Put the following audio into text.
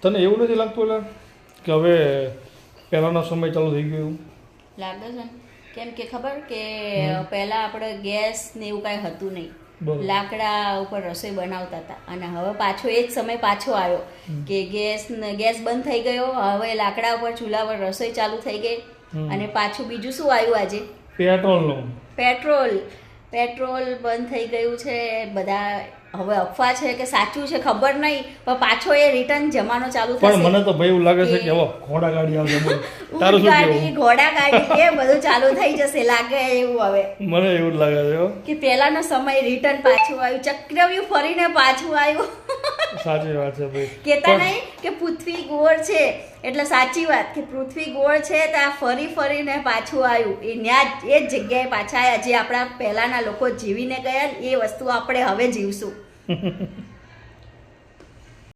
તને એવું નથી લાગતું એટલે કે હવે પહેલાંનો સમય ચાલુ થઈ ગયો એવું? લાગે છે ને કેમ કે ખબર કે પહેલા આપણે ગેસ ને એવું કાંઈ હતું નહીં, બરોબર. લાકડા ઉપર રસોઈ બનાવતા હતા અને હવે પાછો એ જ સમય પાછો આવ્યો કે ગેસ બંધ થઈ ગયો, હવે લાકડા ઉપર ચૂલા પર રસોઈ ચાલુ થઈ ગઈ અને પાછું બીજું શું આવ્યું આજે? પેટ્રોલનું. પેટ્રોલ બંધ થઈ ગયું છે. બધા હવે અફવા છે કે સાચું છે ખબર નહીં, પણ પાછો એ રિટર્ન જમાનો ચાલુ થશે. પણ મને તો ભાઈ એવું લાગે છે કે હવે ઘોડા ગાડી આવશે. બોલ તારું શું ગાડી, કહેવું? ઘોડા ગાડી એ બધું ચાલુ થઈ જશે લાગે એવું હવે મને એવું જ લાગે છે હો. કે પહેલાનો સમય રિટર્ન પાછું આવ્યું, ચક્રવ્યૂહ ફરીને પાછું આવ્યું. સાચી વાત છે ભાઈ. કહેતા નહીં કે પૃથ્વી ગોળ છે, એટલે સાચી વાત કે પૃથ્વી ગોળ છે તો આ ફરીને પાછું આવ્યું. એ ન્યા એ જ જગ્યાએ પાછા આવ્યા જે આપણા પહેલાના લોકો જીવીને ગયા ને એ વસ્તુ આપણે હવે જીવશું.